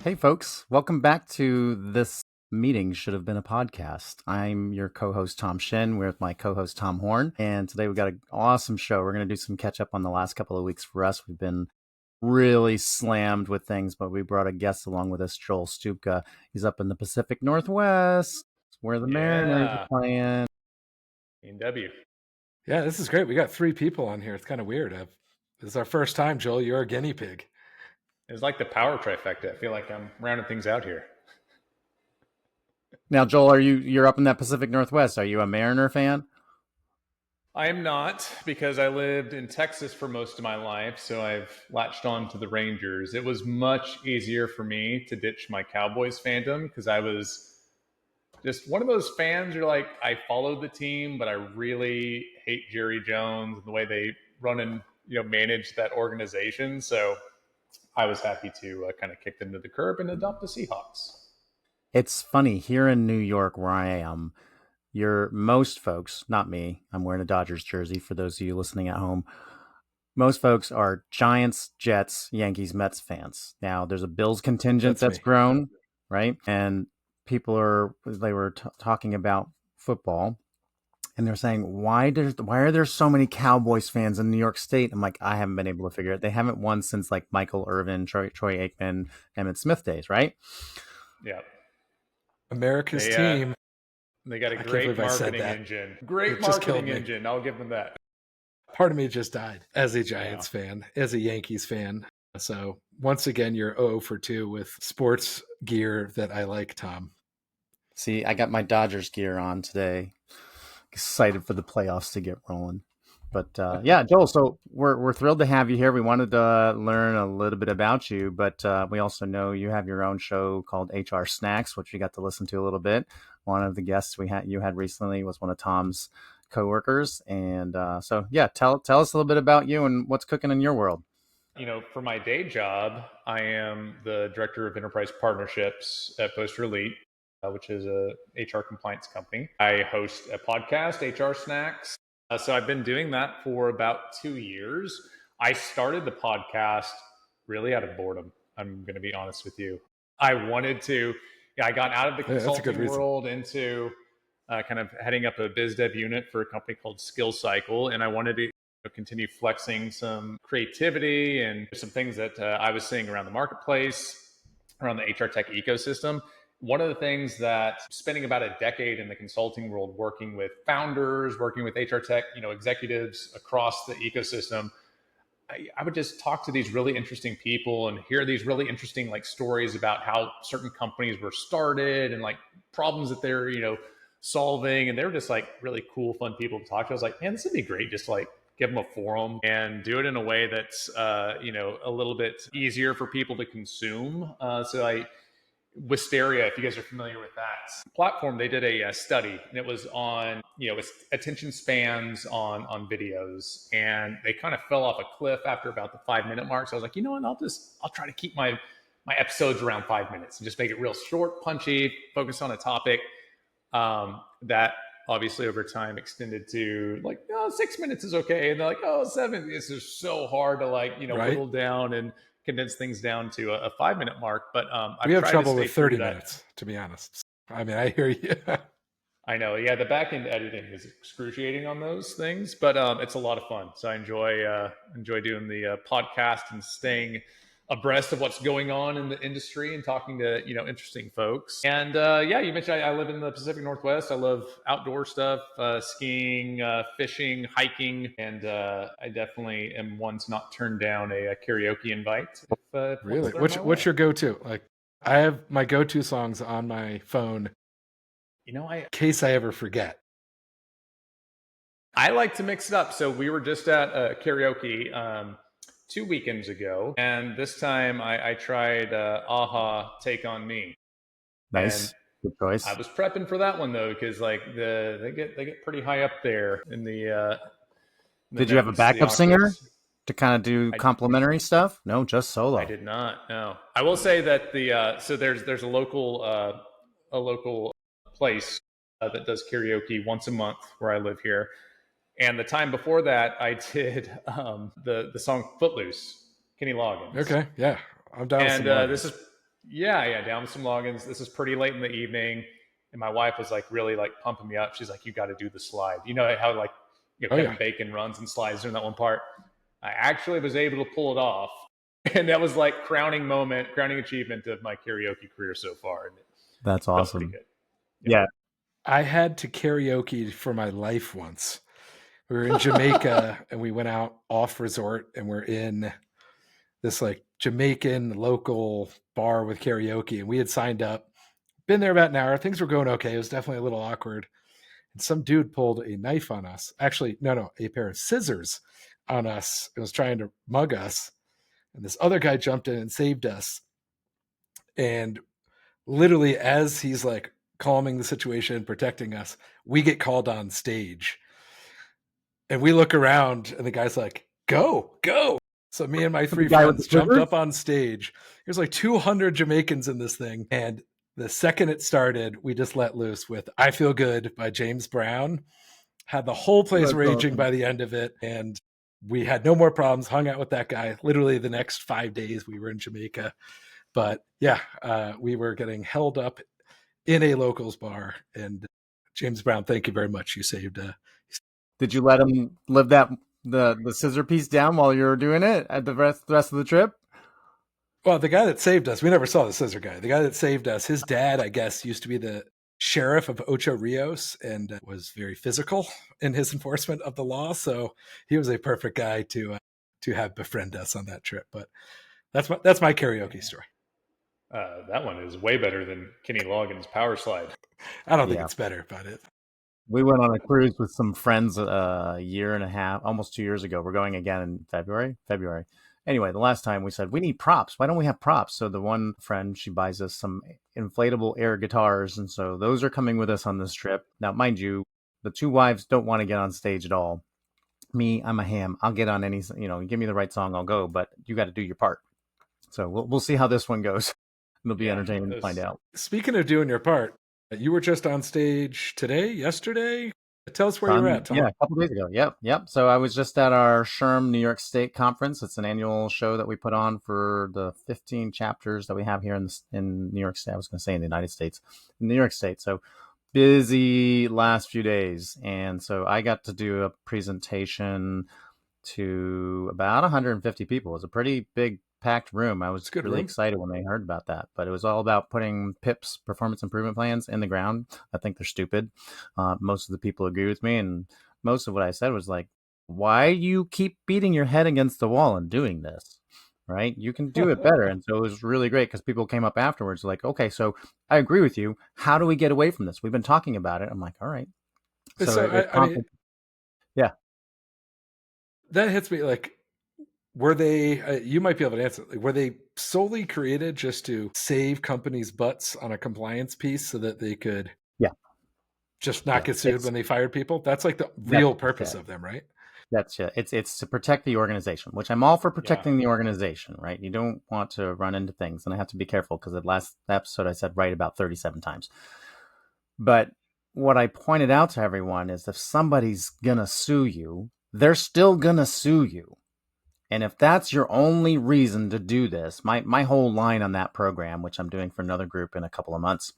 Hey, folks, welcome back to this meeting. Should have been a podcast. I'm your co host, Tom Schin. We're with my co host, Tom Horne. And today we've got an awesome show. We're going to do some catch up on the last couple of weeks for us. We've been really slammed with things, but we brought a guest along with us, Joel Stupka. He's up in the Pacific Northwest where the Mariners are playing. A&W. Yeah, this is great. We got 3 people on here. It's kind of weird. This is our first time, Joel. You're a guinea pig. It's like the power trifecta. I feel like I'm rounding things out here. Now, Joel, you're up in that Pacific Northwest. Are you a Mariner fan? I am not, because I lived in Texas for most of my life, so I've latched on to the Rangers. It was much easier for me to ditch my Cowboys fandom because I was just one of those fans who are like, I followed the team, but I really hate Jerry Jones and the way they run and manage that organization. So I was happy to kind of kick them to the curb and adopt the Seahawks. It's funny here in New York where I am. Most folks, not me, I'm wearing a Dodgers jersey for those of you listening at home. Most folks are Giants, Jets, Yankees, Mets fans. Now there's a Bills contingent that's grown, right? And people were talking about football, and they're saying, why are there so many Cowboys fans in New York State? I'm like, I haven't been able to figure it. They haven't won since like Michael Irvin, Troy Aikman, Emmitt Smith days, right? Yeah. America's team. They got a great marketing engine. Great marketing engine. I'll give them that. Part of me just died as a Giants fan, as a Yankees fan. So once again, you're 0 for 2 with sports gear that I like, Tom. See, I got my Dodgers gear on today. Excited for the playoffs to get rolling. But yeah, Joel, so we're thrilled to have you here. We wanted to learn a little bit about you, but we also know you have your own show called HR Snacks, which we got to listen to a little bit. One of the guests you had recently was one of Tom's coworkers. And so, yeah, tell us a little bit about you and what's cooking in your world. For my day job, I am the director of enterprise partnerships at Poster Elite, which is a HR compliance company. I host a podcast, HR Snacks. So I've been doing that for about 2 years. I started the podcast really out of boredom. I'm going to be honest with you. I wanted to, I got out of the consulting world into kind of heading up a biz dev unit for a company called Skill Cycle. And I wanted to continue flexing some creativity and some things that I was seeing around the marketplace, around the HR tech ecosystem. One of the things that spending about a decade in the consulting world, working with founders, working with HR tech, executives across the ecosystem, I would just talk to these really interesting people and hear these really interesting stories about how certain companies were started and problems that they're, solving. And they were just really cool, fun people to talk to. I was like, man, this would be great. Just give them a forum and do it in a way that's, a little bit easier for people to consume. Wisteria, if you guys are familiar with that platform, they did a study, and it was on, attention spans on videos, and they kind of fell off a cliff after about the 5-minute mark. So I was like, you know what, I'll try to keep my episodes around 5 minutes and just make it real short, punchy, focus on a topic. That obviously over time extended to 6 minutes is okay, and they're like, 7. It's just so hard to whittle down and condense things down to a 5-minute mark. But we have trouble with 30 minutes, to be honest. I mean, I hear you. I know. Yeah, the back end editing is excruciating on those things, but it's a lot of fun. So I enjoy doing the podcast and staying abreast of what's going on in the industry and talking to interesting folks. And you mentioned I live in the Pacific Northwest. I love outdoor stuff, skiing, fishing, hiking, and I definitely am one to not turn down a karaoke invite. Really? What's your go-to? I have my go-to songs on my phone. In case I ever forget. I like to mix it up. So we were just at karaoke 2 weekends ago, and this time I tried Aha Take on Me. Nice. Good choice. I was prepping for that one though, because they get pretty high up there in the Did you have a backup singer to kind of do complimentary stuff? No, just solo. I did not. No. I will say that so there's a local place that does karaoke once a month where I live here. And the time before that, I did the song Footloose, Kenny Loggins. Okay, yeah. I'm down with some this is Yeah, down with some logins. This is pretty late in the evening, and my wife was like really like pumping me up. She's like, "You got to do the slide." You know how like Oh yeah. Kevin Bacon runs and slides during that one part. I actually was able to pull it off, and that was like crowning achievement of my karaoke career so far. And it That's felt pretty awesome. good. Yeah. I had to karaoke for my life once. We were in Jamaica and we went out off resort and we're in this like Jamaican local bar with karaoke, and we had signed up. Been there about an hour. Things were going okay. It was definitely a little awkward. And some dude pulled a knife on us. Actually, no, a pair of scissors on us. It was trying to mug us. And this other guy jumped in and saved us. And literally, as he's like calming the situation, protecting us, we get called on stage. And we look around, and the guy's like, go, go. So me and my The three guy with the friends jumped scissors? up on stage. There's like 200 Jamaicans in this thing. And the second it started, we just let loose with I Feel Good by James Brown. Had the whole place That's raging awesome. by the end of it. And we had no more problems, hung out with that guy. Literally the next 5 days we were in Jamaica. But yeah, we were getting held up in a locals bar. And James Brown, thank you very much. You saved. Did you let him live the scissor piece down while you were doing it at the rest of the trip? Well, the guy that saved us, we never saw the scissor guy. The guy that saved us, his dad, I guess, used to be the sheriff of Ocho Rios and was very physical in his enforcement of the law. So he was a perfect guy to have befriend us on that trip. But that's my karaoke story. That one is way better than Kenny Loggins' Power Slide. I don't think Yeah. it's better, but it. We went on a cruise with some friends a year and a half, almost 2 years ago. We're going again in February. February. Anyway, the last time we said we need props. Why don't we have props? So the one friend, she buys us some inflatable air guitars, and so those are coming with us on this trip. Now, mind you, the two wives don't want to get on stage at all. Me, I'm a ham. I'll get on any. Give me the right song, I'll go. But you got to do your part. So we'll see how this one goes. It'll be Yeah, entertaining to find out. Speaking of doing your part, you were just on stage yesterday. Tell us where you're at, Yeah, Tom. a couple days ago. Yep. So I was just at our SHRM New York State conference. It's an annual show that we put on for the 15 chapters that we have here in New York State. I was going to say in the United States, in New York State. So busy last few days, and so I got to do a presentation to about 150 people. It was a pretty big packed room. I It's was a good really room. excited when they heard about that, but it was all about putting PIPs, performance improvement plans, in the ground. I think they're stupid. Most of the people agree with me, and most of what I said was like, why you keep beating your head against the wall and doing this? Right? You can do it better. And so it was really great because people came up afterwards like, okay, so I agree with you. How do we get away from this? We've been talking about it. I'm like, all right. So So it I mean, prompted, yeah. that hits me like were they you might be able to answer, like, were they solely created just to save companies butts on a compliance piece so that they could Yeah. just not Yeah. get sued when they fired people? That's like the That's real purpose it. of them, right? That's it. It's to protect the organization, which I'm all for Yeah. protecting the organization, right? You don't want to run into things, and I have to be careful because the last episode I said right about 37 times. But what I pointed out to everyone is if somebody's gonna sue you, they're still gonna sue you. And if that's your only reason to do this, my whole line on that program, which I'm doing for another group in a couple of months,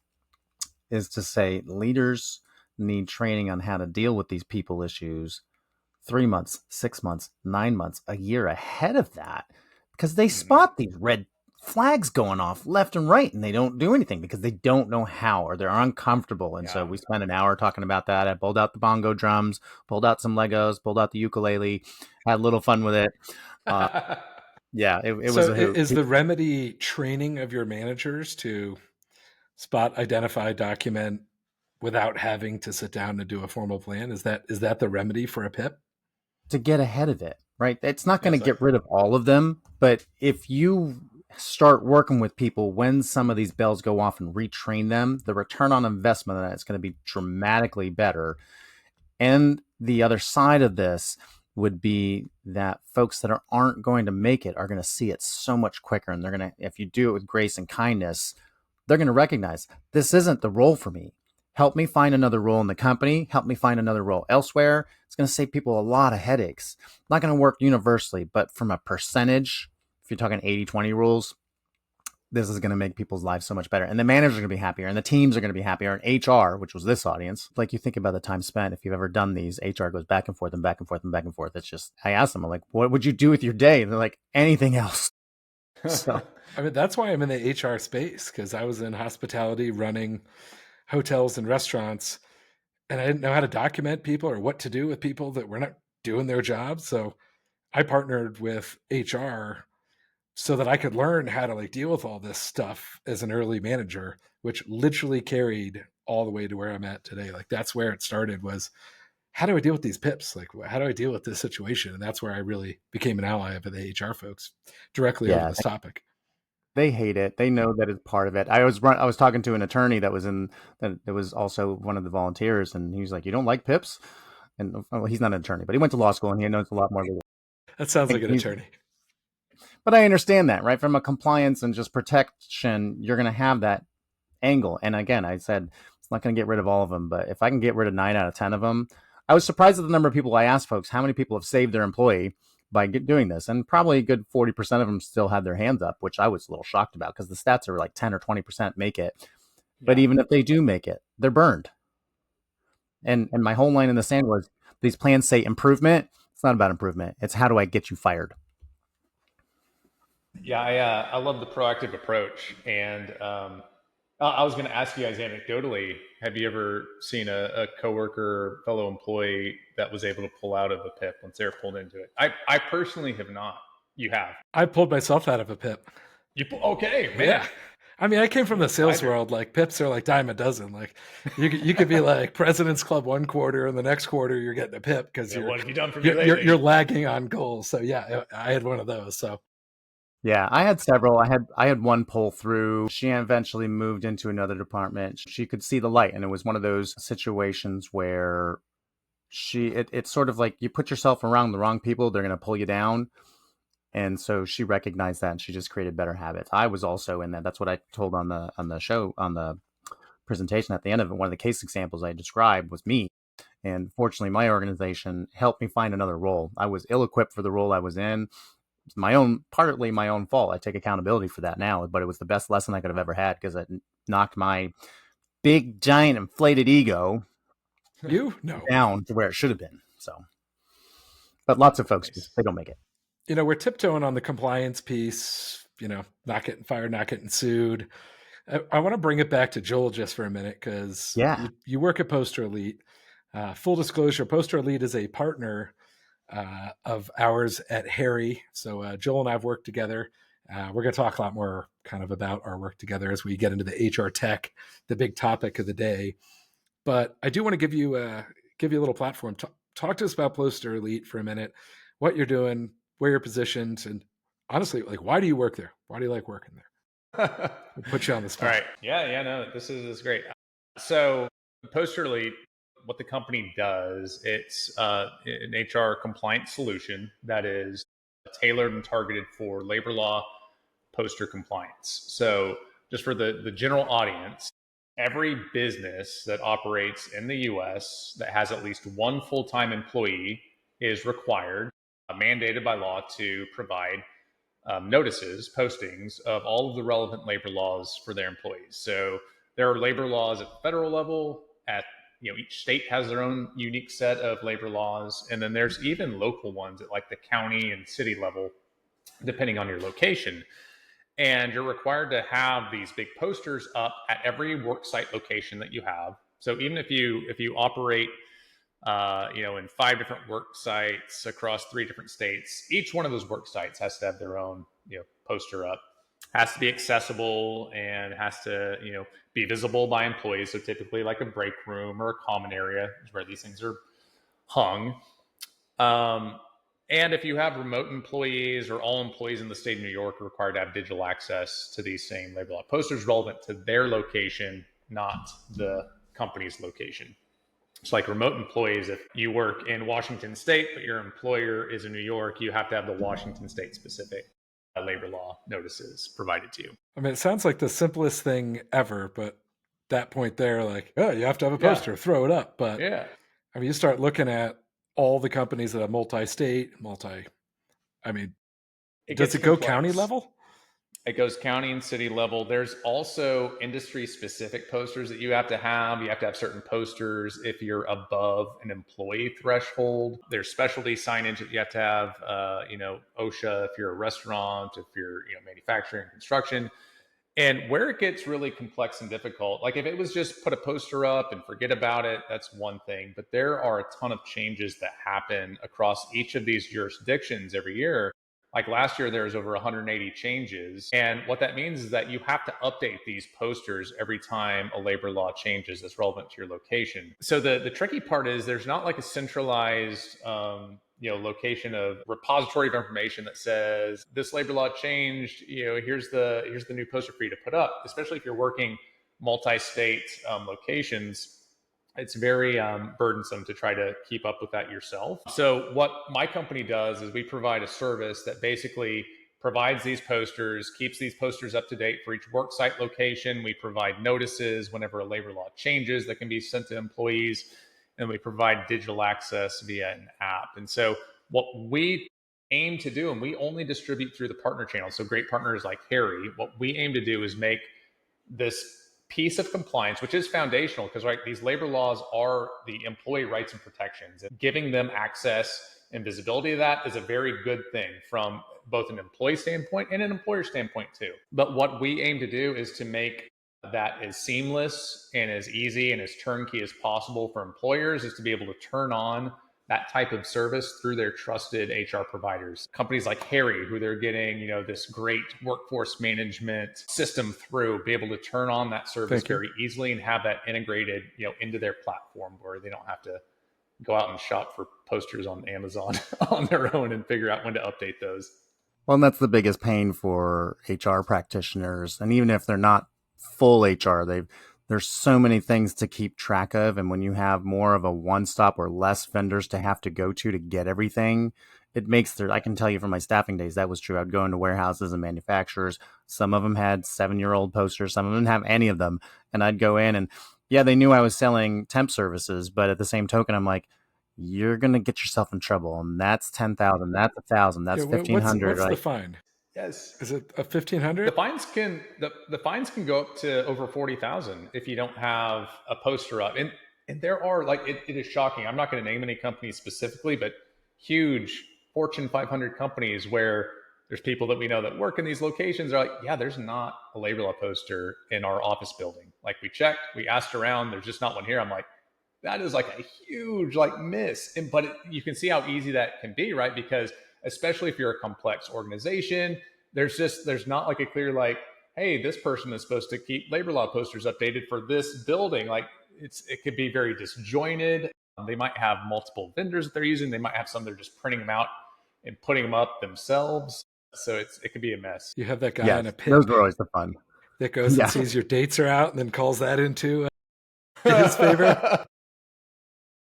is to say leaders need training on how to deal with these people issues 3 months, 6 months, 9 months, a year ahead of that, because they Mhm. spot these red flags going off left and right and they don't do anything because they don't know how or they're uncomfortable. And so Yeah. we spent an hour talking about that. I pulled out the bongo drums, pulled out some Legos, pulled out the ukulele, had a little fun with it. Uh, yeah, it was So a hoot. is the remedy training of your managers to spot, identify, document without having to sit down and do a formal plan? Is that the remedy for a PIP? To get ahead of it, right? It's not going to get Exactly. rid of all of them, but if you start working with people when some of these bells go off and retrain them, the return on investment of that is going to be dramatically better. And the other side of this would be that folks that aren't going to make it are going to see it so much quicker. And they're going to, if you do it with grace and kindness, they're going to recognize this isn't the role for me. Help me find another role in the company. Help me find another role elsewhere. It's going to save people a lot of headaches. Not going to work universally, but from a percentage, if you're talking 80-20 rules, this is going to make people's lives so much better. And the managers are going to be happier and the teams are going to be happier. And HR, which was this audience, like you think about the time spent, if you've ever done these, HR goes back and forth and back and forth and back and forth. It's just, I asked them, I'm like, what would you do with your day? And they're like, anything else. So, I mean, that's why I'm in the HR space, because I was in hospitality running hotels and restaurants, and I didn't know how to document people or what to do with people that were not doing their jobs. So I partnered with HR so that I could learn how to like deal with all this stuff as an early manager, which literally carried all the way to where I'm at today. Like that's where it started, was how do I deal with these pips? Like how do I deal with this situation? And that's where I really became an ally of the HR folks directly over yeah, this topic. they hate it. They know that it's part of it. I was talking to an attorney that was also one of the volunteers, and he was like, "You don't like pips?" And well, he's not an attorney, but he went to law school and he knows a lot more. That sounds like an He's, attorney. but I understand that, right? From a compliance and just protection, you're going to have that angle. And again, I said it's not going to get rid of all of them, but if I can get rid of 9 out of 10 of them, I was surprised at the number of people. I asked folks how many people have saved their employee by doing this, and probably a good 40% of them still had their hands up, which I was a little shocked about because the stats are like 10 or 20% make it. But even if they do make it, they're burned. And my whole line in the sand was, these plans say improvement. It's not about improvement. It's how do I get you fired? Yeah, I love the proactive approach, and I was going to ask you guys anecdotally: have you ever seen a coworker or fellow employee that was able to pull out of a PIP once they were pulled into it? I personally have not. You have? I pulled myself out of a pip. Okay, man. Yeah. I mean, I came from the sales world. Like pips are like dime a dozen. Like you could be like President's Club one quarter, and the next quarter you're getting a pip because what have you done for me lately? you're lagging on goals. So yeah, I had one of those. So Yeah, I had several. I had one pull through. She eventually moved into another department. She could see the light, and it was one of those situations where it's sort of like you put yourself around the wrong people, they're going to pull you down. And so she recognized that, and she just created better habits. I was also in that. That's what I told on the show, on the presentation at the end of it. One of the case examples I described was me. And fortunately, my organization helped me find another role. I was ill-equipped for the role I was in. Partly my own fault. I take accountability for that now, but it was the best lesson I could have ever had because it knocked my big, giant, inflated ego down to where it should have been. So, but lots of folks just, they don't make it. We're tiptoeing on the compliance piece, not getting fired, not getting sued. I want to bring it back to Joel just for a minute, because you work at Poster Elite. Full disclosure, Poster Elite is a partner of ours at Harry. So Joel and I have worked together. We're going to talk a lot more kind of about our work together as we get into the HR tech, the big topic of the day. But I do want to give you a little platform. Talk to us about Poster Elite for a minute, what you're doing, where you're positioned, and honestly, like, why do you work there? Why do you like working there? We'll put you on the spot. All right. Yeah, no, this is great. So Poster Elite, what the company does, it's an HR compliance solution that is tailored and targeted for labor law poster compliance. So just for the general audience, every business that operates in the US that has at least one full-time employee is required, mandated by law, to provide notices, postings of all of the relevant labor laws for their employees. So there are labor laws at the federal level. At each state has their own unique set of labor laws, and then there's even local ones at like the county and city level, depending on your location. And you're required to have these big posters up at every worksite location that you have. So even if you operate in 5 different work sites across 3 different states, each one of those work sites has to have their own poster up, has to be accessible, and has to be visible by employees. So typically like a break room or a common area is where these things are hung. And if you have remote employees, or all employees in the state of New York are required to have digital access to these same labor law posters relevant to their location, not the company's location. It's like remote employees. If you work in Washington State, but your employer is in New York, you have to have the Washington State specific labor law notices provided to you. I mean, it sounds like the simplest thing ever, but that point there, like, oh, you have to have a poster, throw it up. But I mean, you start looking at all the companies that have multi-state, does it go county level? It goes county and city level. There's also industry specific posters that you have to have. You have to have certain posters if you're above an employee threshold. There's specialty signage that you have to have, OSHA if you're a restaurant, if you're, manufacturing, construction. And where it gets really complex and difficult, like if it was just put a poster up and forget about it, that's one thing. But there are a ton of changes that happen across each of these jurisdictions every year. Like last year, there was over 180 changes. And what that means is that you have to update these posters every time a labor law changes that's relevant to your location. So the tricky part is there's not like a centralized location of repository of information that says this labor law changed. Here's the new poster for you to put up. Especially if you're working multi-state locations, it's very burdensome to try to keep up with that yourself. So what my company does is we provide a service that basically provides these posters, keeps these posters up to date for each worksite location. We provide notices whenever a labor law changes that can be sent to employees, and we provide digital access via an app. And so what we aim to do, and we only distribute through the partner channel, so great partners like Harry, what we aim to do is make this piece of compliance, which is foundational, because these labor laws are the employee rights and protections, and giving them access and visibility of that is a very good thing from both an employee standpoint and an employer standpoint too. But what we aim to do is to make that as seamless and as easy and as turnkey as possible for employers, is to be able to turn on that type of service through their trusted HR providers. Companies like Harry, who they're getting, this great workforce management system through, be able to turn on that service very easily and have that integrated, into their platform where they don't have to go out and shop for posters on Amazon on their own and figure out when to update those. Well, and that's the biggest pain for HR practitioners. And even if they're not full HR, there's so many things to keep track of. And when you have more of a one-stop or less vendors to have to go to get everything, it makes I can tell you from my staffing days, that was true. I'd go into warehouses and manufacturers. Some of them had 7-year-old posters. Some of them didn't have any of them. And I'd go in and, yeah, they knew I was selling temp services. But at the same token, I'm like, you're going to get yourself in trouble. And that's 10,000. That's 1,000. That's 1,500. What's the fine? Yes. Is it a 1,500? The fines can go up to over 40,000 if you don't have a poster up. And there are it is shocking. I'm not going to name any companies specifically, but huge Fortune 500 companies where there's people that we know that work in these locations are like, yeah, there's not a labor law poster in our office building. Like we checked, we asked around, there's just not one here. I'm like, that is like a huge miss. But you can see how easy that can be, right? Because especially if you're a complex organization, there's not a clear hey, this person is supposed to keep labor law posters updated for this building. It could be very disjointed. They might have multiple vendors that they're using. They might have some that are just printing them out and putting them up themselves. So it could be a mess. You have that guy in a pit. Those are always the fun. That goes and sees your dates are out and then calls that into his favor.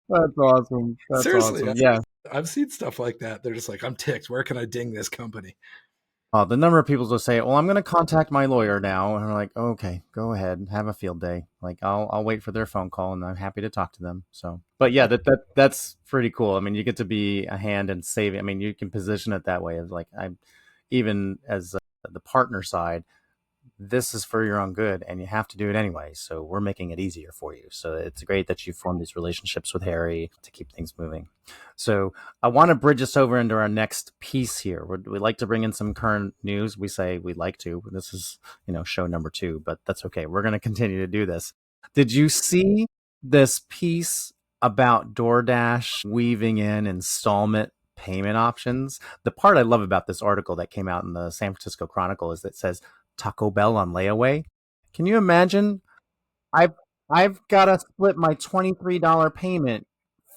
That's awesome. Seriously, awesome. Yeah. I've seen stuff like that. They're just like, I'm ticked. Where can I ding this company? The number of people will say, well, I'm going to contact my lawyer now. And we're like, okay, go ahead. Have a field day. I'll wait for their phone call and I'm happy to talk to them. So, but yeah, that's pretty cool. I mean, you get to be a hand in saving. I mean, you can position it that way. As I'm even as the partner side, this is for your own good and you have to do it anyway. So we're making it easier for you. So it's great that you formed these relationships with Harry to keep things moving. So I want to bridge us over into our next piece here. We like to bring in some current news. We say we like to. This is, show number 2, but that's okay. We're going to continue to do this. Did you see this piece about DoorDash weaving in installment payment options? The part I love about this article that came out in the San Francisco Chronicle is that it says Taco Bell on layaway. Can you imagine? I've got to split my $23 payment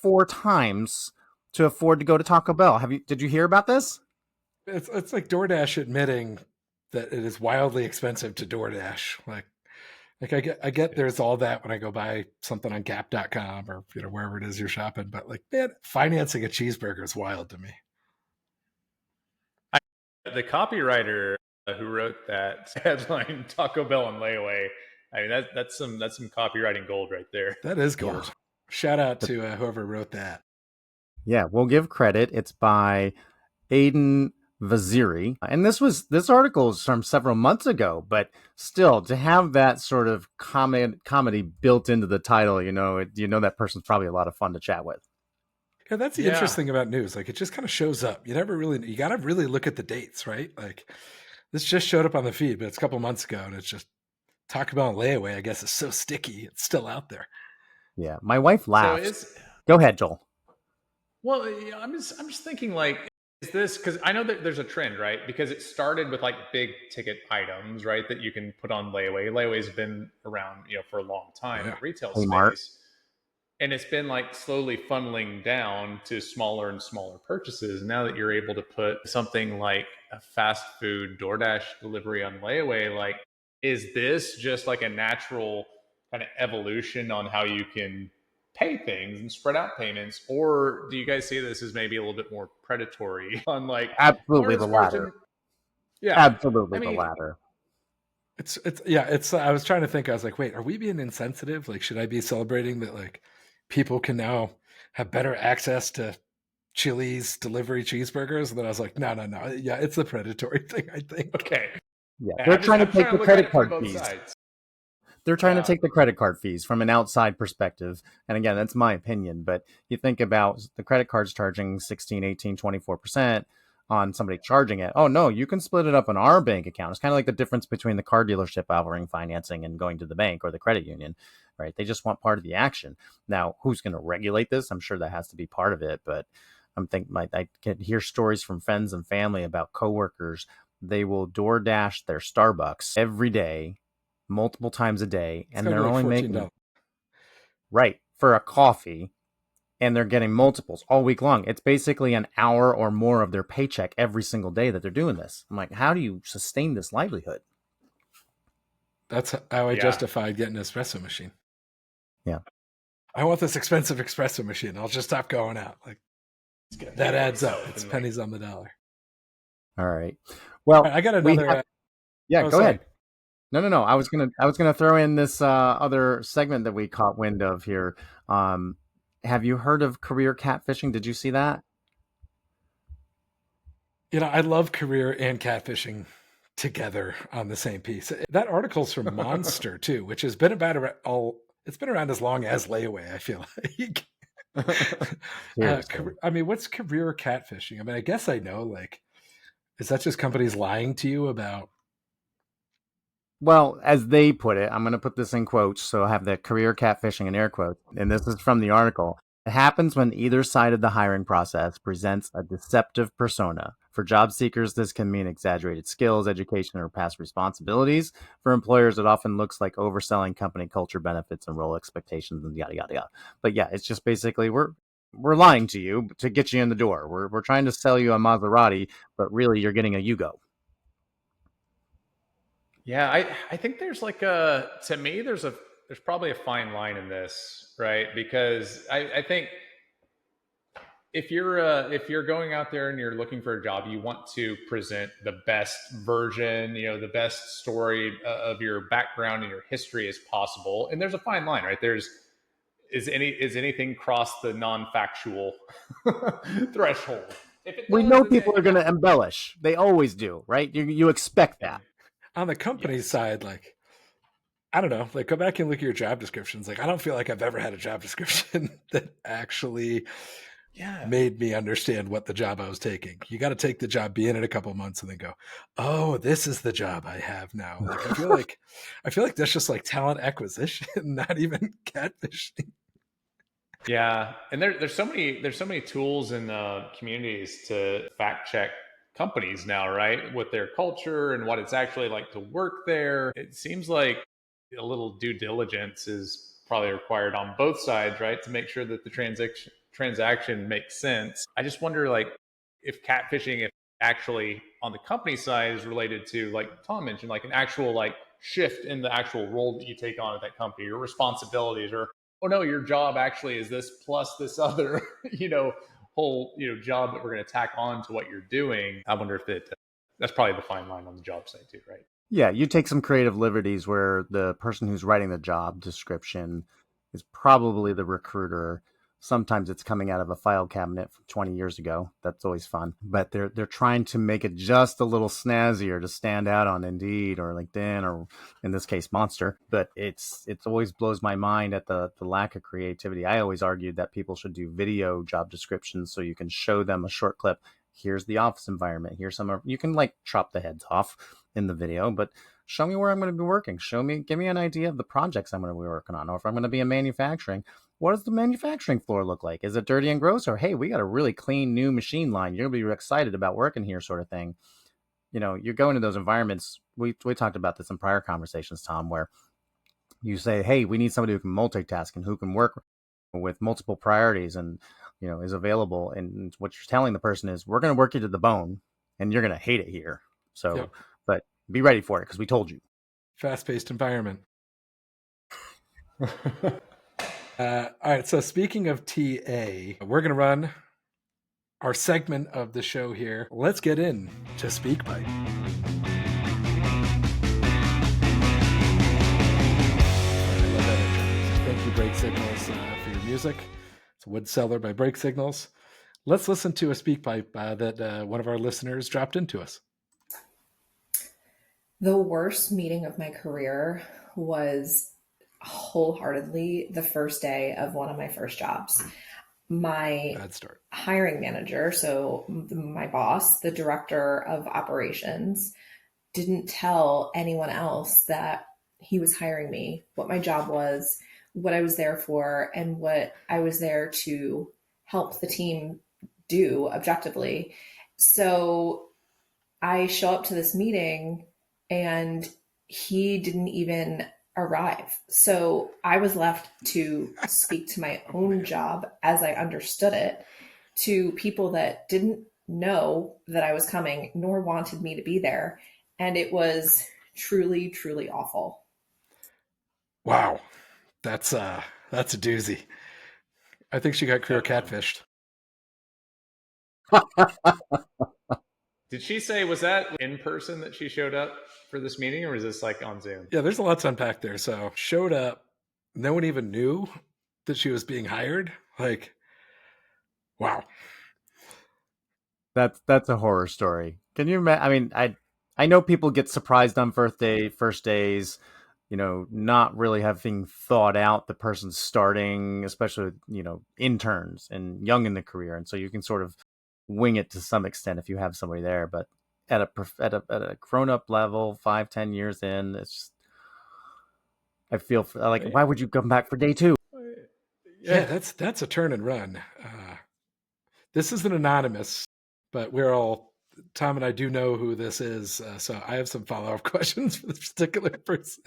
4 times to afford to go to Taco Bell. Did you hear about this? It's like DoorDash admitting that it is wildly expensive to DoorDash. I get there's all that when I go buy something on Gap.com or wherever it is you're shopping, but man, financing a cheeseburger is wild to me. The copywriter who wrote that headline, Taco Bell on layaway, I mean that's some copywriting gold right there. That is gold. Yeah. Shout out to whoever wrote that. Yeah, we'll give credit. It's by Aiden Vaziri. And this article is from several months ago, but still to have that sort of comedy built into the title, that person's probably a lot of fun to chat with. Yeah, that's the Yeah. interesting about news. Like it just kind of shows up. You got to really look at the dates, right? Like this just showed up on the feed, but it's a couple months ago, and it's just Taco Bell and layaway. I guess is so sticky; it's still out there. Yeah, my wife So laughs. Go ahead, Joel. well, yeah, I'm just thinking like, is this because I know that there's a trend, right? Because it started with like big ticket items, right? That you can put on layaway. Layaway's been around, for a long time in Yeah. the retail Kmart. space. And it's been like slowly funneling down to smaller and smaller purchases. Now that you're able to put something like a fast food DoorDash delivery on layaway, like, is this just like a natural kind of evolution on how you can pay things and spread out payments? Or do you guys see this as maybe a little bit more predatory on like, Absolutely or the as far as latter. yeah, Absolutely I the mean, latter. It's I was trying to think. I was like, wait, are we being insensitive? Like, should I be celebrating that? Like, people can now have better access to Chili's delivery cheeseburgers? And then I was like, no, no, no. Yeah, it's a predatory thing. I think. okay. Yeah, Yeah, they're trying to I'm take trying the to look at credit it from card both fees. sides. They're trying to Yeah. take the credit card fees from an outside perspective. And again, that's my opinion, but you think about the credit cards charging 16, 18, 24% on somebody charging it. Oh no, you can split it up on our bank account. It's kind of like the difference between the car dealership offering financing and going to the bank or the credit union, right? They just want part of the action. Now, who's going to regulate this? I'm sure that has to be part of it, but I'm thinking like I can hear stories from friends and family about coworkers. They will DoorDash their Starbucks every day, multiple times a day, It's and gonna be they're like only $14. making right for a coffee, and they're getting multiples all week long. It's basically an hour or more of their paycheck every single day that they're doing this. I'm like, how do you sustain this livelihood? That's how I Yeah. justified getting an espresso machine. Yeah. I want this expensive espresso machine. I'll just stop going out. Like that adds up. It's And like, pennies on the dollar. All right. All Well, right, I got we another. have. Yeah. Oh, Go sorry. ahead. No. I was gonna throw in this other segment that we caught wind of here. Um, have you heard of career catfishing? Did you see that? I love career and catfishing together on the same piece. That article's from Monster too, which has been about all. It's been around as long as layaway. I feel like. Seriously. I mean, what's career catfishing? I mean, I guess I know. Like, is that just companies lying to you about? Well, as they put it, I'm going to put this in quotes, so I have the career catfishing in air quotes, and this is from the article. It happens when either side of the hiring process presents a deceptive persona. For job seekers, this can mean exaggerated skills, education, or past responsibilities. For employers, it often looks like overselling company culture, benefits, and role expectations, and yada yada yada. But yeah, it's just basically we're lying to you to get you in the door. We're trying to sell you a Maserati, but really you're getting a Yugo. yeah, I think there's like to me there's probably a fine line in this, right? Because I think if you're going out there and you're looking for a job, you want to present the best version, the best story of your background and your history as possible. And there's a fine line, right? There's is anything cross the non-factual threshold? If it We does, know then people are going to embellish. They always do, right? You expect and that. On the company yes, side, like I don't know, like go back and look at your job descriptions. Like I don't feel like I've ever had a job description that actually yeah, made me understand what the job I was taking. You got to take the job, be in it a couple months, and then go, "Oh, this is the job I have now." Like I feel like that's just like talent acquisition, not even catfishing. yeah. And there's so many tools in communities to fact check companies now, right? With their culture and what it's actually like to work there. It seems like a little due diligence is probably required on both sides, right? To make sure that the transaction makes sense. I just wonder like if catfishing, if actually on the company side is related to, like Tom mentioned, like an actual like shift in the actual role that you take on at that company, your responsibilities, or oh no, your job actually is this plus this other, whole, job that we're going to tack on to what you're doing. I wonder if that's probably the fine line on the job site too, right? Yeah, you take some creative liberties where the person who's writing the job description is probably the recruiter. Sometimes it's coming out of a file cabinet from 20 years ago. That's always fun. But they're trying to make it just a little snazzier to stand out on Indeed or LinkedIn or in this case Monster. But it's always blows my mind at the lack of creativity. I always argued that people should do video job descriptions so you can show them a short clip. Here's the office environment. Here's some, you can like chop the heads off in the video, but show me where I'm going to be working. Give me an idea of the projects I'm going to be working on. Or if I'm going to be in manufacturing, what does the manufacturing floor look like? Is it dirty and gross? Or, hey, we got a really clean new machine line. You're going to be excited about working here, sort of thing. You know, you go into those environments. We talked about this in prior conversations, Tom, where you say, hey, we need somebody who can multitask and who can work with multiple priorities and, you know, is available. And what you're telling the person is, we're going to work you to the bone and you're going to hate it here. So, yep. But be ready for it because we told you. Fast-paced environment. All right, so speaking of TA, we're going to run our segment of the show here. Let's get in to SpeakPipe. I love that intro. Thank you, Break Signals, for your music. It's Wood Cellar by Break Signals. Let's listen to a SpeakPipe that one of our listeners dropped into us. The worst meeting of my career was wholeheartedly the first day of one of my first jobs. My hiring manager, so my boss, the director of operations, didn't tell anyone else that he was hiring me, what my job was, what I was there for, and what I was there to help the team do objectively. So I show up to this meeting and he didn't even arrive. So I was left to speak to my own job as I understood it to people that didn't know that I was coming nor wanted me to be there. And it was truly, truly awful. Wow. That's a doozy. I think she got career catfished. Did she say, was that in person that she showed up for this meeting, or was this like on Zoom? Yeah, there's a lot to unpack there. So showed up, no one even knew that she was being hired. Like, wow. That's a horror story. Can you imagine? I mean, I know people get surprised on first days, you know, not really having thought out the person starting, especially, you know, interns and young in the career. And so you can sort of wing it to some extent if you have somebody there, but at a grown-up level, 5-10 years in, it's just, I feel like, why would you come back for day two? Yeah, that's a turn and run. This isn't anonymous, but Tom and I do know who this is, so I have some follow-up questions for this particular person.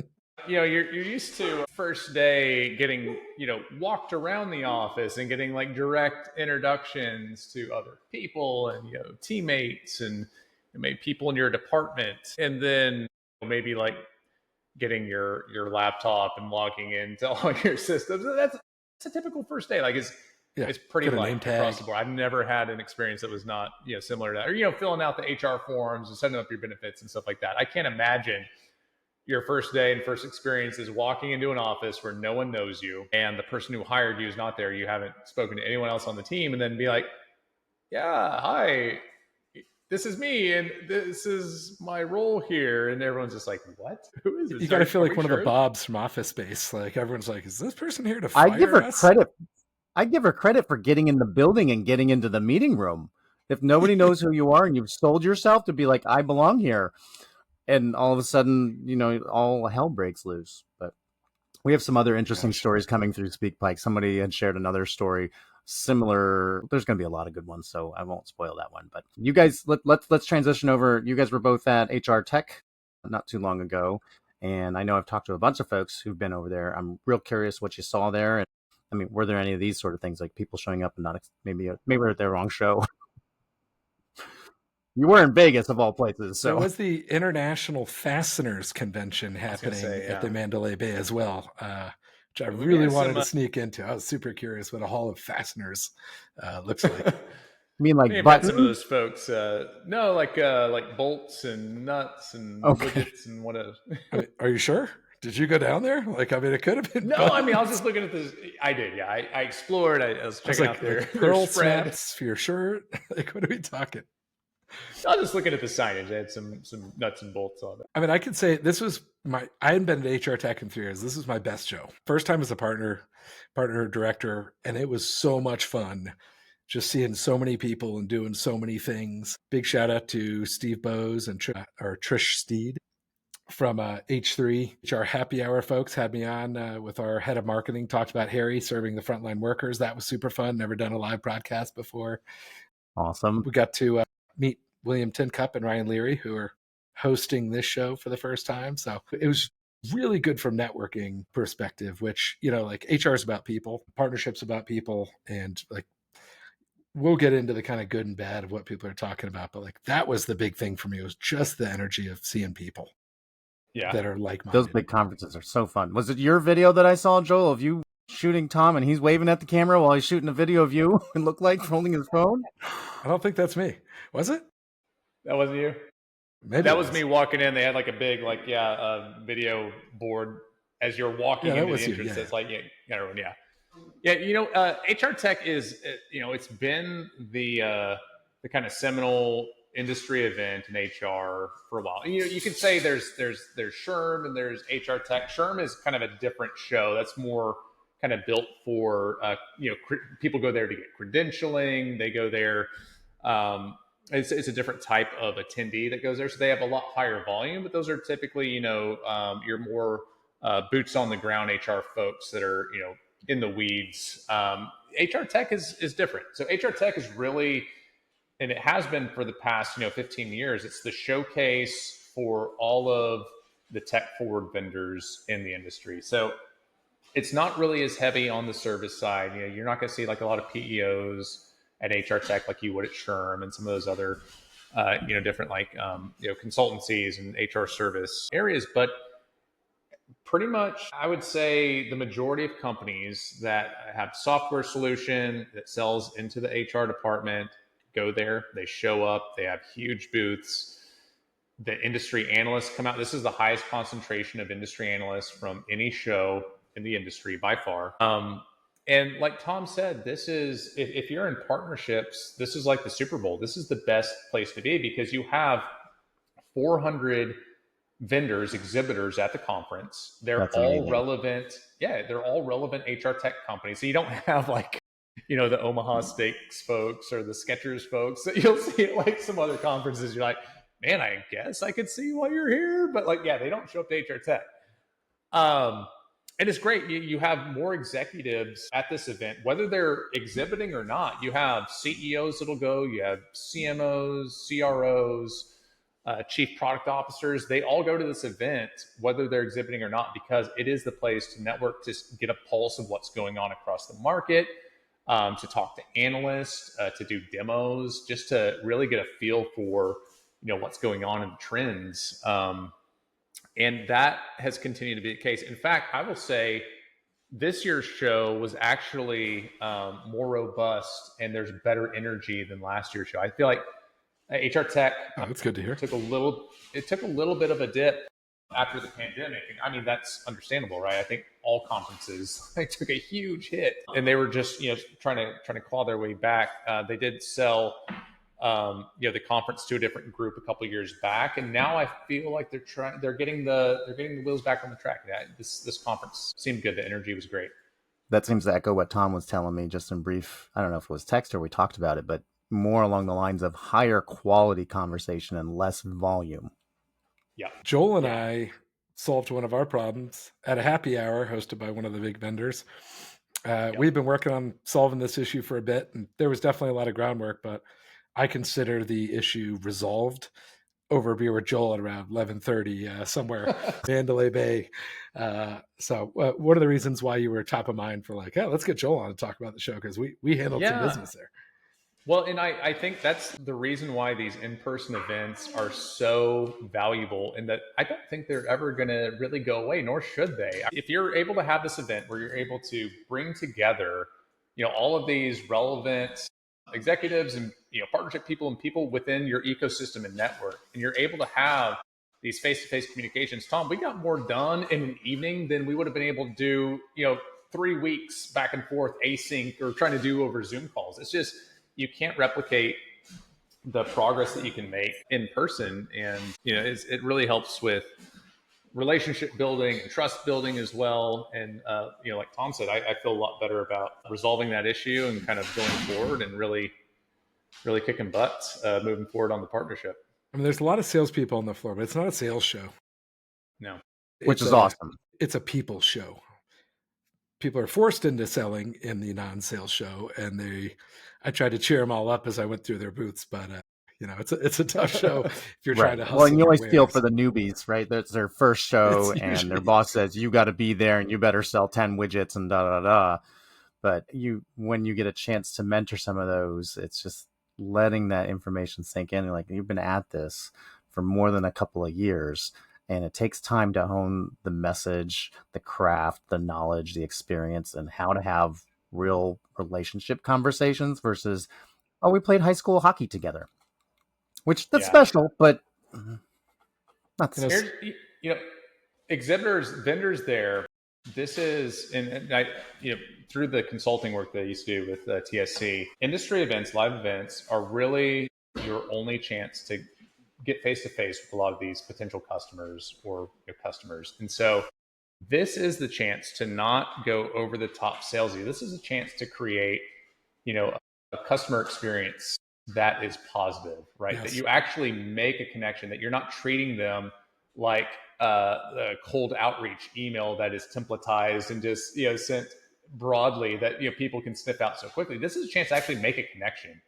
You know, you're used to first day getting, you know, walked around the office and getting like direct introductions to other people and, you know, teammates and maybe people in your department. And then maybe like getting your laptop and logging into all your systems. That's a typical first day. Like it's pretty light across the board. I've never had an experience that was not, you know, similar to that. Or, you know, filling out the HR forms and setting up your benefits and stuff like that. I can't imagine your first day and first experience is walking into an office where no one knows you and the person who hired you is not there. You haven't spoken to anyone else on the team, and then be like, yeah, hi, this is me and this is my role here. And everyone's just like, what? Who is this? You got to feel like one of the Bobs from Office Space. Like everyone's like, is this person here to fire us? I give her credit for getting in the building and getting into the meeting room. If nobody knows who you are and you've sold yourself to be like, I belong here. And all of a sudden, you know, all hell breaks loose. But we have some other interesting stories coming through SpeakPipe. Somebody had shared another story similar. There's going to be a lot of good ones, so I won't spoil that one. But you guys, let's transition over. You guys were both at HR Tech not too long ago, and I know I've talked to a bunch of folks who've been over there. I'm real curious what you saw there. And I mean, were there any of these sort of things, like people showing up and not maybe we're at their wrong show? You were in Vegas, of all places. So there was the International Fasteners Convention happening at the Mandalay Bay as well, which I really wanted to sneak into. I was super curious what a Hall of Fasteners looks like. I mean, like buttons? Some of those folks, no, like bolts and nuts and widgets and whatever. Are you sure? Did you go down there? Like, I mean, it could have been No, fun. I mean, I was just looking at this. I did, yeah. I explored. I was checking out their pearl spread. snaps for your shirt. Like, what are we talking? I was just looking at the signage. They had some nuts and bolts on it. I mean, I could say this was I hadn't been at HR Tech in 3 years. This was my best show. First time as a partner director, and it was so much fun. Just seeing so many people and doing so many things. Big shout out to Steve Bose and Trish Steed from H3. HR Happy Hour folks had me on with our head of marketing, talked about Harry serving the frontline workers. That was super fun. Never done a live broadcast before. Awesome. We got to meet William Tincup and Ryan Leary, who are hosting this show for the first time. So it was really good from networking perspective, which, like HR is about people, partnerships about people, and like we'll get into the kind of good and bad of what people are talking about. But like that was the big thing for me. It was just the energy of seeing people that are like-minded. Those big conferences are so fun. Was it your video that I saw, Joel, of you shooting Tom and he's waving at the camera while he's shooting a video of you and looked like holding his phone? I don't think that's me. Was it? That wasn't you? Maybe that was me walking in. They had like a big, video board as you're walking into the entrance. It's like, everyone, HR Tech is, it's been the kind of seminal industry event in HR for a while. You could say there's SHRM and there's HR Tech. SHRM is kind of a different show. That's more kind of built for, people go there to get credentialing. They go there. It's a different type of attendee that goes there. So they have a lot higher volume, but those are typically, your more boots on the ground HR folks that are, in the weeds. HR Tech is different. So HR Tech is really, and it has been for the past, 15 years, it's the showcase for all of the tech forward vendors in the industry. So it's not really as heavy on the service side. You're not going to see like a lot of PEOs at HR Tech like you would at SHRM and some of those other, different consultancies and HR service areas. But pretty much, I would say the majority of companies that have software solution that sells into the HR department go there. They show up. They have huge booths. The industry analysts come out. This is the highest concentration of industry analysts from any show in the industry by far. And like Tom said, this is, if you're in partnerships, this is like the Super Bowl. This is the best place to be because you have 400 vendors, exhibitors at the conference. They're all relevant. Yeah, they're all relevant HR Tech companies. So you don't have like, the Omaha Steaks folks or the Skechers folks that you'll see at like some other conferences. You're like, man, I guess I could see why you're here. But they don't show up to HR Tech. And it's great. You have more executives at this event, whether they're exhibiting or not. You have CEOs that'll go. You have CMOs, CROs, chief product officers. They all go to this event, whether they're exhibiting or not, because it is the place to network, to get a pulse of what's going on across the market, to talk to analysts, to do demos, just to really get a feel for, what's going on in the trends. And that has continued to be the case. In fact, I will say this year's show was actually more robust and there's better energy than last year's show. I feel like HR Tech that's good to hear. Took a little bit of a dip after the pandemic. And I mean, that's understandable, right? I think all conferences took a huge hit and they were just, trying to claw their way back. They did sell the conference to a different group a couple of years back, and now I feel like they're getting the wheels back on the track. This conference seemed good. The energy was great. That seems to echo what Tom was telling me just in brief. I don't know if it was text or we talked about it, but more along the lines of higher quality conversation and less volume. Yeah. Joel and I solved one of our problems at a happy hour hosted by one of the big vendors. We've been working on solving this issue for a bit, and there was definitely a lot of groundwork, but I consider the issue resolved over a beer with Joel at around 11:30 somewhere Mandalay Bay. So what are the reasons why you were top of mind for like, let's get Joel on to talk about the show? Because we handled some business there. Well, and I think that's the reason why these in-person events are so valuable, in that I don't think they're ever going to really go away, nor should they. If you're able to have this event where you're able to bring together, all of these relevant executives and partnership people and people within your ecosystem and network, and you're able to have these face-to-face communications, Tom, we got more done in an evening than we would have been able to do, 3 weeks back and forth async or trying to do over Zoom calls. It's just, you can't replicate the progress that you can make in person. And, it really helps with relationship building and trust building as well. And, like Tom said, I feel a lot better about resolving that issue and kind of going forward and really kicking butt moving forward on the partnership. I mean, there's a lot of salespeople on the floor, but it's not a sales show. No. Which is awesome. It's a people show. People are forced into selling in the non-sales show, and I tried to cheer them all up as I went through their booths, but it's a tough show if you're trying to hustle. Well, and you always feel for the newbies, right? That's their first show, and their boss says you got to be there, and you better sell 10 widgets and da da da. But when you get a chance to mentor some of those, it's just letting that information sink in. Like, you've been at this for more than a couple of years. And it takes time to hone the message, the craft, the knowledge, the experience, and how to have real relationship conversations versus, oh, we played high school hockey together, which that's special, but not so. Exhibitors, vendors there. This is, and I, through the consulting work that I used to do with TSC, industry events, live events are really your only chance to get face-to-face with a lot of these potential customers or customers. And so this is the chance to not go over the top salesy. This is a chance to create, a customer experience that is positive, right? Yes. That you actually make a connection, that you're not treating them like a cold outreach email that is templatized and just, sent broadly that, people can sniff out so quickly. This is a chance to actually make a connection.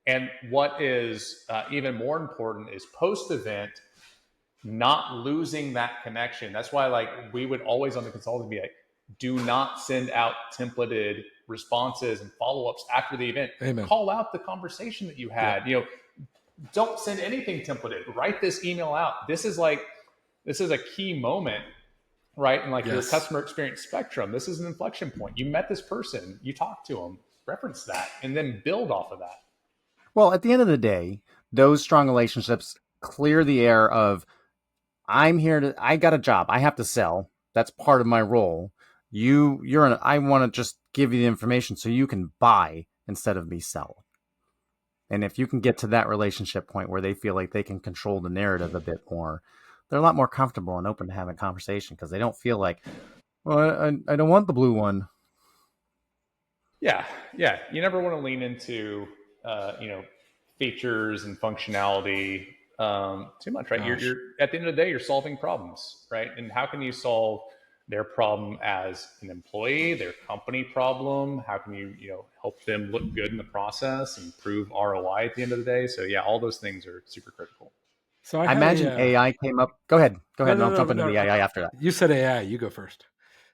And what is even more important is post-event, not losing that connection. That's why, we would always on the consulting be like, do not send out templated responses and follow-ups after the event. Amen. Call out the conversation that you had. Yeah. Don't send anything templated. Write this email out. This is a key moment, right? And your customer experience spectrum. This is an inflection point. You met this person. You talked to them. Reference that, and then build off of that. Well, at the end of the day, those strong relationships clear the air of, I got a job. I have to sell. That's part of my role. I want to just give you the information so you can buy instead of me sell. And if you can get to that relationship point where they feel like they can control the narrative a bit more, they're a lot more comfortable and open to having a conversation because they don't feel like, well, I don't want the blue one. Yeah. You never want to lean into features and functionality too much, right? You're at the end of the day, you're solving problems, right? And how can you solve their problem as an employee, their company problem? How can you, help them look good in the process and prove ROI at the end of the day? So all those things are super critical. So I imagine AI came up. Go ahead. I'll jump into the AI after that. You said AI. You go first.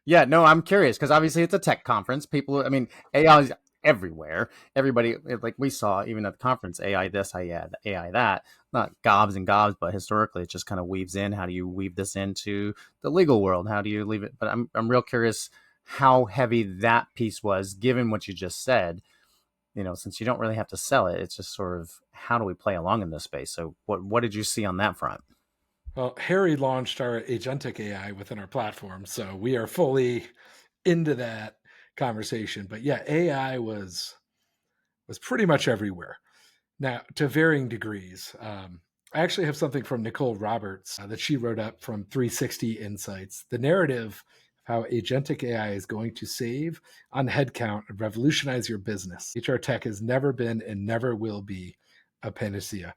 Yeah, no, I'm curious because obviously it's a tech conference. AI is everywhere. Everybody, like we saw even at the conference, AI this, AI that, not gobs and gobs, but historically it just kind of weaves in. How do you weave this into the legal world? How do you leave it? But I'm real curious how heavy that piece was, given what you just said. Since you don't really have to sell it, it's just sort of how do we play along in this space? So what did you see on that front? Well, Harry launched our agentic AI within our platform, so we are fully into that conversation. But AI was pretty much everywhere. Now, to varying degrees. I actually have something from Nicole Roberts that she wrote up from 360 Insights. The narrative of how agentic AI is going to save on headcount and revolutionize your business. HR tech has never been and never will be a panacea.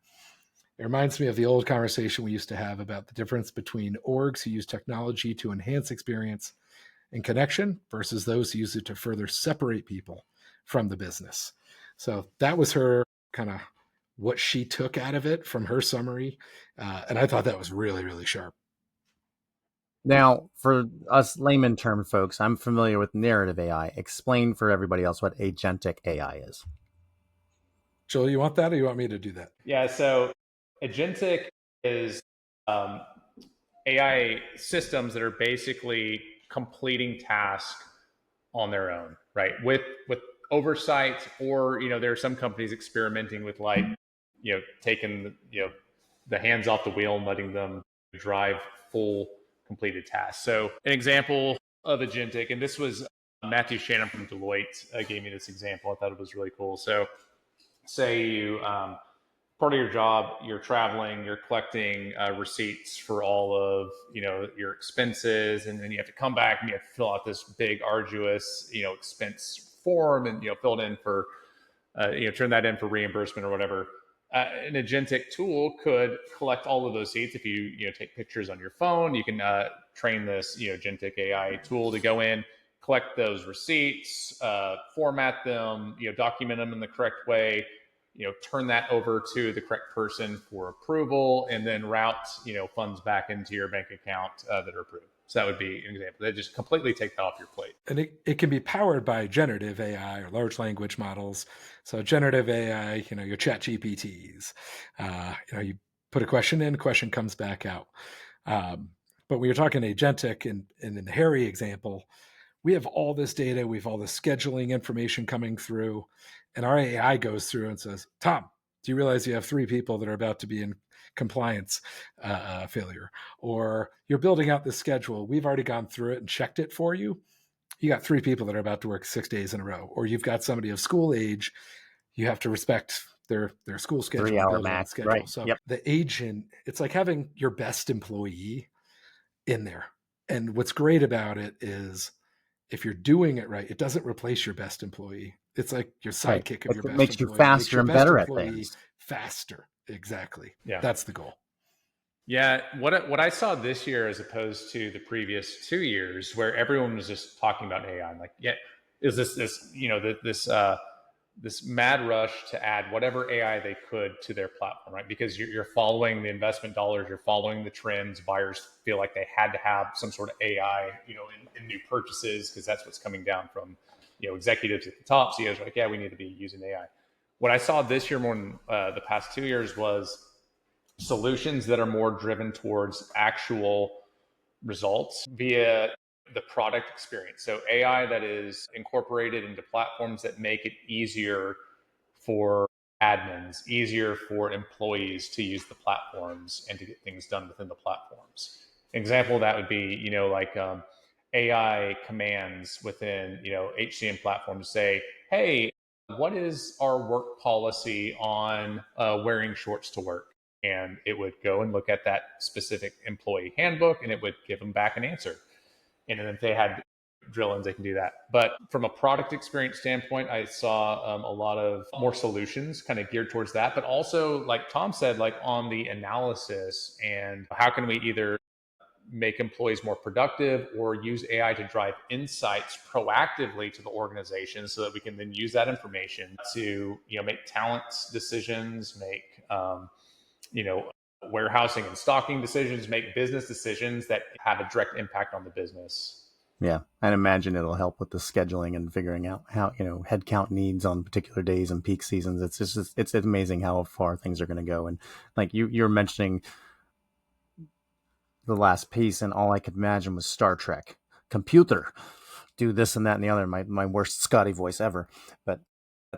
It reminds me of the old conversation we used to have about the difference between orgs who use technology to enhance experience and connection versus those who use it to further separate people from the business. So that was her kind of what she took out of it from her summary. And I thought that was really, really sharp. Now, for us layman term folks, I'm familiar with narrative AI. Explain for everybody else what agentic AI is. Joel, you want that or you want me to do that? Yeah, so agentic is AI systems that are basically completing tasks on their own, right? With oversight, or there are some companies experimenting with taking the hands off the wheel and letting them drive full completed tasks. So an example of agentic, and this was Matthew Shannon from Deloitte gave me this example. I thought it was really cool. So say you, part of your job, you're traveling, you're collecting receipts for all of, your expenses. And then you have to come back and you have to fill out this big, arduous, expense form and, fill it in for, turn that in for reimbursement or whatever. An agentic tool could collect all of those receipts. If you take pictures on your phone, you can train this agentic AI tool to go in, collect those receipts, format them, document them in the correct way, turn that over to the correct person for approval, and then route funds back into your bank account that are approved. So that would be an example. They just completely take that off your plate. And it can be powered by generative AI or large language models. So generative AI, your chat GPTs, you put a question in, question comes back out. But when you're talking agentic and in the Harry example, we have all this data, we have all this scheduling information coming through, and our AI goes through and says, Tom, do you realize you have 3 people that are about to be in compliance failure? Or you're building out this schedule. We've already gone through it and checked it for you. You got 3 people that are about to work 6 days in a row. Or you've got somebody of school age. You have to respect their school schedule. 3-hour max, schedule. right? So yep. The agent, it's like having your best employee in there. And what's great about it is if you're doing it right, it doesn't replace your best employee. It's like your sidekick of your best employee. It makes you faster and better at things. Faster. Exactly. Yeah. That's the goal. Yeah. What I saw this year as opposed to the previous 2 years where everyone was just talking about AI. I'm like, yeah, is this mad rush to add whatever AI they could to their platform, right? Because you're following the investment dollars, you're following the trends. Buyers feel like they had to have some sort of AI, in new purchases because that's what's coming down from, executives at the top. CEOs are like, yeah, we need to be using AI. What I saw this year more than the past 2 years was solutions that are more driven towards actual results via the product experience. So AI that is incorporated into platforms that make it easier for admins, easier for employees to use the platforms and to get things done within the platforms. An example of that would be, AI commands within, HCM platforms say, hey, what is our work policy on wearing shorts to work? And it would go and look at that specific employee handbook and it would give them back an answer. And then if they had drill-ins, they can do that. But from a product experience standpoint, I saw a lot of more solutions kind of geared towards that. But also, like Tom said, like on the analysis and how can we either make employees more productive or use AI to drive insights proactively to the organization so that we can then use that information to, make talent decisions, make, warehousing and stocking decisions, make business decisions that have a direct impact on the business. Yeah, I'd imagine it'll help with the scheduling and figuring out how, headcount needs on particular days and peak seasons. It's amazing how far things are going to go. And like you're mentioning the last piece, and all I could imagine was Star Trek. Computer, do this and that and the other. My worst Scotty voice ever. But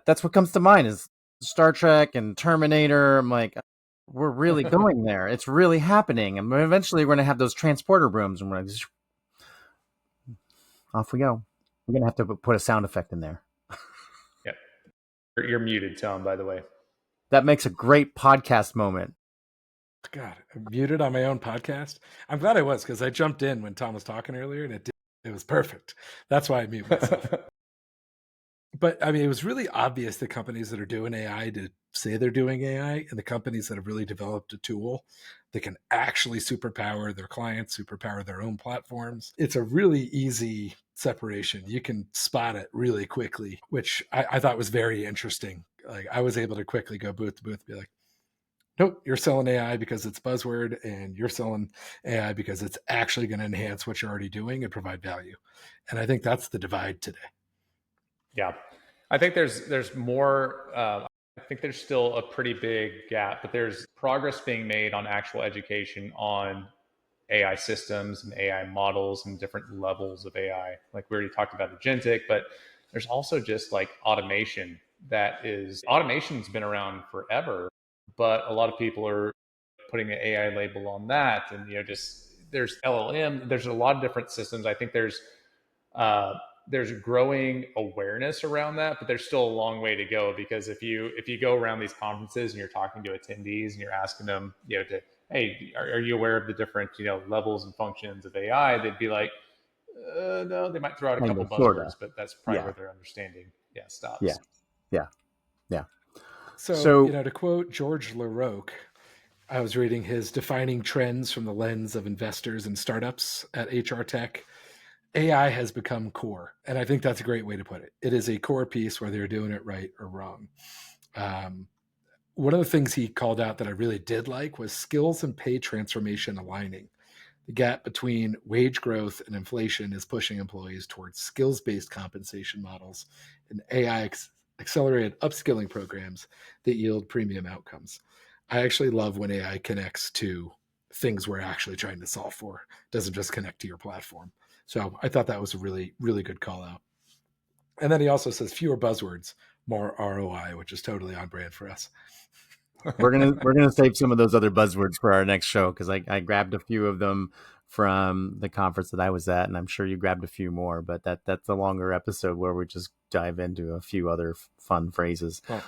that's what comes to mind is Star Trek and Terminator. I'm like, we're really going there. It's really happening. And eventually we're going to have those transporter rooms and we're like, off we go. We're going to have to put a sound effect in there. Yep. You're muted, Tom, by the way. That makes a great podcast moment. God, I'm muted on my own podcast. I'm glad I was because I jumped in when Tom was talking earlier and it was perfect. That's why I mute myself. But I mean, it was really obvious the companies that are doing AI to say they're doing AI and the companies that have really developed a tool that can actually superpower their clients, superpower their own platforms. It's a really easy separation. You can spot it really quickly, which I thought was very interesting. Like I was able to quickly go booth to booth, be like, nope, you're selling AI because it's buzzword and you're selling AI because it's actually going to enhance what you're already doing and provide value. And I think that's the divide today. Yeah, I think there's more. I think there's still a pretty big gap, but there's progress being made on actual education on AI systems and AI models and different levels of AI. Like we already talked about agentic, but there's also just like automation. Automation's been around forever, but a lot of people are putting an AI label on that, and just there's LLM, there's a lot of different systems. I think there's growing awareness around that, but there's still a long way to go, because if you go around these conferences and you're talking to attendees and you're asking them, hey, are you aware of the different levels and functions of AI? They'd be like, no. They might throw out a couple buzzwords, but that's probably where their understanding stops. Yeah. So to quote George LaRoque, I was reading his Defining Trends from the Lens of Investors and Startups at HR Tech. AI has become core, and I think that's a great way to put it. It is a core piece, whether you're doing it right or wrong. One of the things he called out that I really did like was skills and pay transformation aligning. The gap between wage growth and inflation is pushing employees towards skills-based compensation models and AI accelerated upskilling programs that yield premium outcomes. I actually love when AI connects to things we're actually trying to solve for. It doesn't just connect to your platform. So I thought that was a really, really good call out. And then he also says fewer buzzwords, more ROI, which is totally on brand for us. We're gonna save some of those other buzzwords for our next show, because I grabbed a few of them from the conference that I was at, and I'm sure you grabbed a few more. But that's a longer episode where we just dive into a few other fun phrases. Well,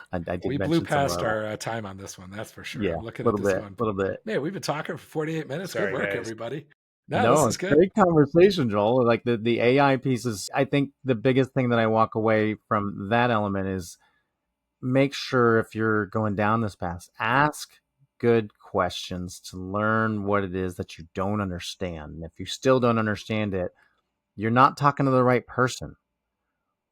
we blew past our time on this one, that's for sure. Yeah, I'm looking at this one. A little bit. Man, we've been talking for 48 minutes. Sorry, good work, guys. everybody. No, this is good. Great conversation, Joel. Like the AI pieces, I think the biggest thing that I walk away from that element is make sure, if you're going down this path, ask good questions to learn what it is that you don't understand. And if you still don't understand it, you're not talking to the right person.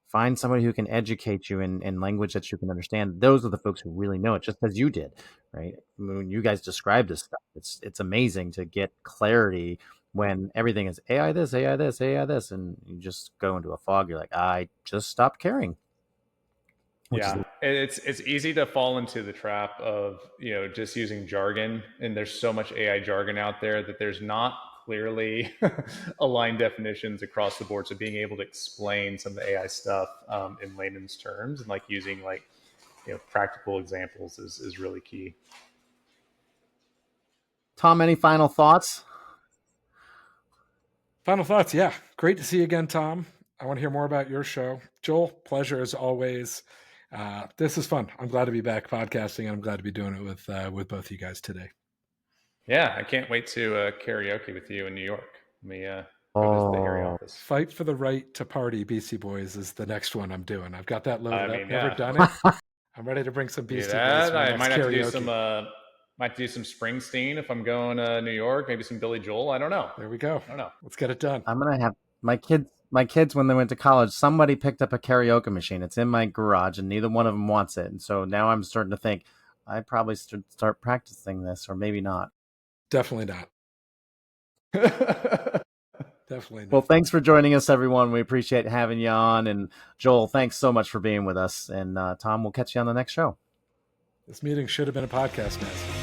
Find somebody who can educate you in language that you can understand. Those are the folks who really know it, just as you did, right? When you guys describe this stuff, it's amazing to get clarity when everything is AI this, AI this, AI this, and you just go into a fog. You're like, I just stopped caring. It's easy to fall into the trap of just using jargon, and there's so much AI jargon out there that there's not clearly aligned definitions across the board. So being able to explain some of the AI stuff in layman's terms and using practical examples is really key. Tom, any final thoughts? Final thoughts, yeah. Great to see you again, Tom. I want to hear more about your show. Joel, pleasure as always. This is fun. I'm glad to be back podcasting, and I'm glad to be doing it with both of you guys today. Yeah, I can't wait to karaoke with you in New York. Let me go visit the Harry office. Fight for the Right to Party, Beastie Boys is the next one I'm doing. I've got that loaded up. Never done it. I'm ready to bring some Beastie Boys. I might have to do some Springsteen if I'm going to New York. Maybe some Billy Joel. I don't know. There we go. I don't know. Let's get it done. I'm gonna have my kids when they went to college. Somebody picked up a karaoke machine. It's in my garage, and neither one of them wants it. And so now I'm starting to think I probably should start practicing this, or maybe not. Definitely not. Definitely not. Well, thanks for joining us, everyone. We appreciate having you on. And Joel, thanks so much for being with us. And Tom, we'll catch you on the next show. This meeting should have been a podcast, guys.